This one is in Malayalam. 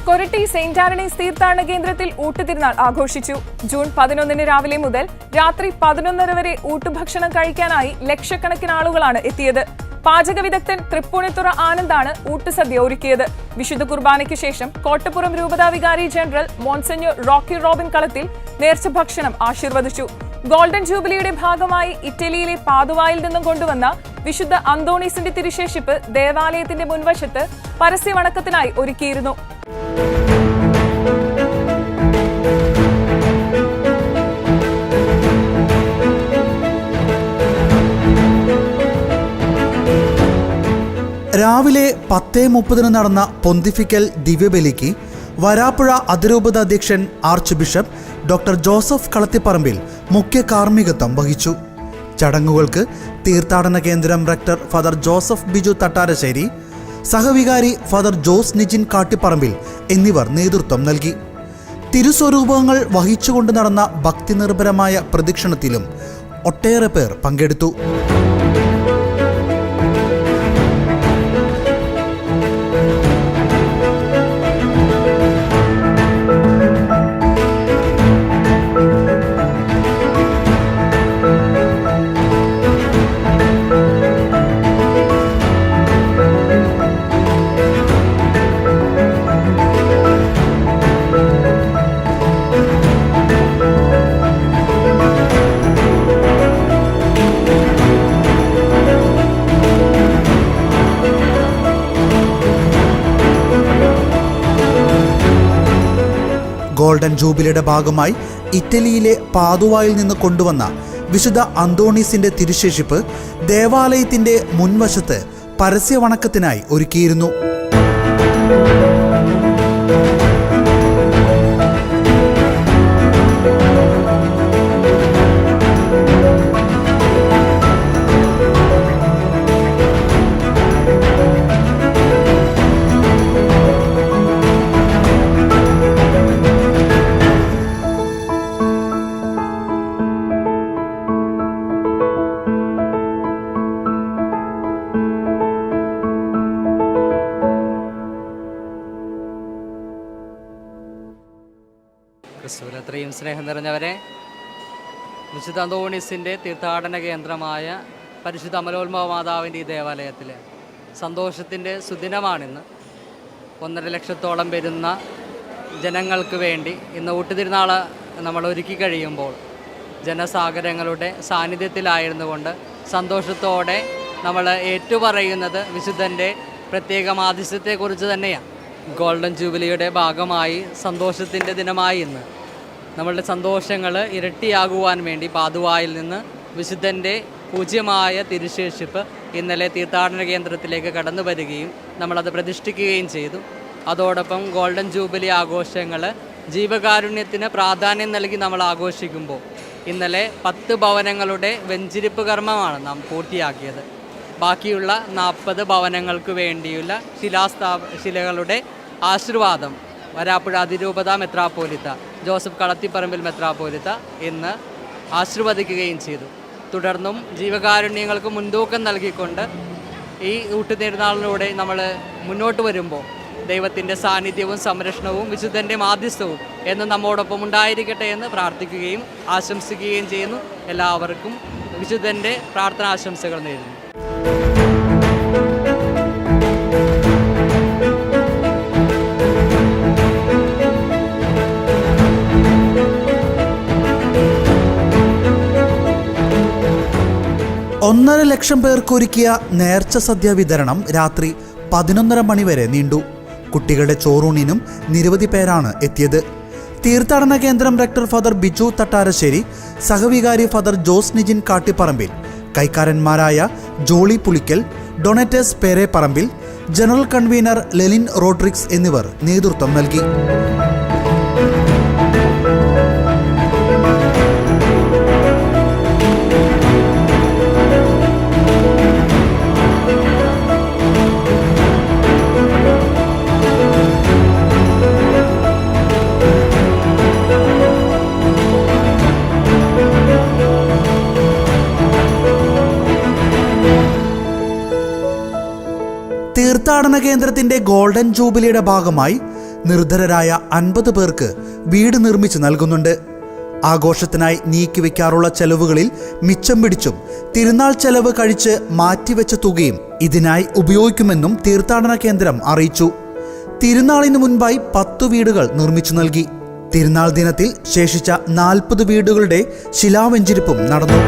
കൊരട്ടി സെന്റ് ആന്റണീസ് തീർത്ഥാടന കേന്ദ്രത്തിൽ ഊട്ടുതിരുനാൾ ആഘോഷിച്ചു. ജൂൺ 11 രാവിലെ മുതൽ രാത്രി 11:30 വരെ ഊട്ടുഭക്ഷണം കഴിക്കാനായി ലക്ഷക്കണക്കിന് ആളുകളാണ് എത്തിയത്. പാചക വിദഗ്ധൻ തൃപ്പൂണിത്തുറ ആനന്ദാണ് ഊട്ടുസദ്യ ഒരുക്കിയത്. വിശുദ്ധ കുർബാനയ്ക്ക് ശേഷം കോട്ടപ്പുറം രൂപതാ വികാരി ജനറൽ മോൺസന്യൂർ റോക്കി റോബിൻ കളത്തിൽ നേർച്ച ഭക്ഷണം ആശീർവദിച്ചു. ഗോൾഡൻ ജൂബിലിയുടെ ഭാഗമായി ഇറ്റലിയിലെ പാതുവായിൽ നിന്നും കൊണ്ടുവന്ന വിശുദ്ധ അന്തോണീസിന്റെ തിരുശേഷിപ്പ് ദേവാലയത്തിന്റെ മുൻവശത്ത് പരസ്യ വണക്കത്തിനായി ഒരുക്കിയിരുന്നു. രാവിലെ 10:30 നടന്ന പൊന്തിഫിക്കൽ ദിവ്യബലിക്ക് വരാപ്പുഴ അതിരൂപത അധ്യക്ഷൻ archbishop doctor Joseph Kalathiparambil മുഖ്യ കാർമ്മികത്വം വഹിച്ചു. ചടങ്ങുകൾക്ക് തീർത്ഥാടന കേന്ദ്രം റക്ടർ ഫാദർ ജോസഫ് ബിജു തട്ടാരശ്ശേരി, സഹവികാരി ഫാദർ ജോസ് നിജിൻ കാട്ടിപ്പറമ്പിൽ എന്നിവർ നേതൃത്വം നൽകി. തിരുസ്വരൂപങ്ങൾ വഹിച്ചുകൊണ്ട് നടന്ന ഭക്തിനിർഭരമായ പ്രദക്ഷിണത്തിലും ഒട്ടേറെ പേർ പങ്കെടുത്തു. ഗോൾഡൻ ജൂബിലിയുടെ ഭാഗമായി ഇറ്റലിയിലെ പാതുവായിൽ നിന്ന് കൊണ്ടുവന്ന വിശുദ്ധ അന്തോണീസിന്റെ തിരുശേഷിപ്പ് ദേവാലയത്തിന്റെ മുൻവശത്ത് പരസ്യ വണക്കത്തിനായി ഒരുക്കിയിരുന്നു. ക്രിസ്തുവിൽ സ്നേഹം നിറഞ്ഞവരെ, വിശുദ്ധ അന്തോണീസിൻ്റെ തീർത്ഥാടന കേന്ദ്രമായ പരിശുദ്ധ അമലോത്ഭവ മാതാവിൻ്റെ ഈ ദേവാലയത്തിൽ സന്തോഷത്തിൻ്റെ സുദിനമാണിന്ന്. 1.5 ലക്ഷത്തോളം വരുന്ന ജനങ്ങൾക്ക് വേണ്ടി ഇന്ന് ഊട്ടുതിരുനാൾ നമ്മൾ ഒരുക്കി കഴിയുമ്പോൾ ജനസാഗരങ്ങളുടെ സാന്നിധ്യത്തിലായിരുന്നുകൊണ്ട് സന്തോഷത്തോടെ നമ്മൾ ഏറ്റുപറയുന്നത് വിശുദ്ധൻ്റെ പ്രത്യേക ആതിഥ്യത്തെക്കുറിച്ച് തന്നെയാണ്. ഗോൾഡൻ ജൂബിലിയുടെ ഭാഗമായി സന്തോഷത്തിൻ്റെ ദിനമായി ഇന്ന് നമ്മളുടെ സന്തോഷങ്ങൾ ഇരട്ടിയാകുവാൻ വേണ്ടി പാതുവായിൽ നിന്ന് വിശുദ്ധൻ്റെ പൂജ്യമായ തിരുശേഷിപ്പ് ഇന്നലെ തീർത്ഥാടന കേന്ദ്രത്തിലേക്ക് കടന്നു വരികയും നമ്മളത് പ്രതിഷ്ഠിക്കുകയും ചെയ്തു. അതോടൊപ്പം ഗോൾഡൻ ജൂബിലി ആഘോഷങ്ങൾ ജീവകാരുണ്യത്തിന് പ്രാധാന്യം നൽകി നമ്മൾ ആഘോഷിക്കുമ്പോൾ ഇന്നലെ 10 ഭവനങ്ങളുടെ വെഞ്ചിരിപ്പ് കർമ്മമാണ് നാം പൂർത്തിയാക്കിയത്. ബാക്കിയുള്ള 40 ഭവനങ്ങൾക്ക് വേണ്ടിയുള്ള ശിലകളുടെ ആശീർവാദം വരാപ്പുഴ അതിരൂപത മെത്രാപ്പോലിത്ത ജോസഫ് കളത്തിപ്പറമ്പിൽ മെത്രാപ്പോലിത്ത ഇന്ന് ആശീർവദിക്കുകയും ചെയ്തു. തുടർന്നും ജീവകാരുണ്യങ്ങൾക്ക് മുൻതൂക്കം നൽകിക്കൊണ്ട് ഈ ഊട്ടുതിരുനാളിലൂടെ നമ്മൾ മുന്നോട്ട് വരുമ്പോൾ ദൈവത്തിൻ്റെ സാന്നിധ്യവും സംരക്ഷണവും വിശുദ്ധൻ്റെ മാധ്യസ്ഥവും എന്ന് നമ്മോടൊപ്പം ഉണ്ടായിരിക്കട്ടെ എന്ന് പ്രാർത്ഥിക്കുകയും ആശംസിക്കുകയും ചെയ്യുന്നു. എല്ലാവർക്കും വിശുദ്ധൻ്റെ പ്രാർത്ഥനാശംസകൾ നേരുന്നു. ഒന്നര ലക്ഷം പേർക്കൊരുക്കിയ നേർച്ച സദ്യ വിതരണം രാത്രി 11:30 മണി വരെ നീണ്ടു. കുട്ടികളുടെ ചോറൂണിനും നിരവധി പേരാണ് എത്തിയത്. തീർത്ഥാടന കേന്ദ്രം റക്ടർ ഫാദർ ബിജു തട്ടാരശ്ശേരി, സഹവികാരി ഫാദർ ജോസ് നിജിൻ കാട്ടിപ്പറമ്പിൽ, കൈക്കാരന്മാരായ ജോളി പുളിക്കൽ, ഡൊണേറ്റേഴ്സ് പേരെ പറമ്പിൽ, ജനറൽ കൺവീനർ ലെലിൻ റോഡ്രിക്സ് എന്നിവർ നേതൃത്വം നൽകി. തീർത്ഥാടന കേന്ദ്രത്തിന്റെ ഗോൾഡൻ ജൂബിലിയുടെ ഭാഗമായി നിർധരരായ 50 പേർക്ക് വീട് നിർമ്മിച്ച് നൽകുന്നുണ്ട്. ആഘോഷത്തിനായി നീക്കിവെക്കാറുള്ള ചെലവുകളിൽ മിച്ചം പിടിച്ചും തിരുനാൾ ചെലവ് കഴിച്ച് മാറ്റിവെച്ച തുകയും ഇതിനായി ഉപയോഗിക്കുമെന്നും തീർത്ഥാടന കേന്ദ്രം അറിയിച്ചു. തിരുനാളിന് മുൻപായി 10 വീടുകൾ നിർമ്മിച്ചു നൽകി. തിരുനാൾ ദിനത്തിൽ ശേഷിച്ച 40 വീടുകളുടെ ശിലാവെഞ്ചിരിപ്പും നടന്നു.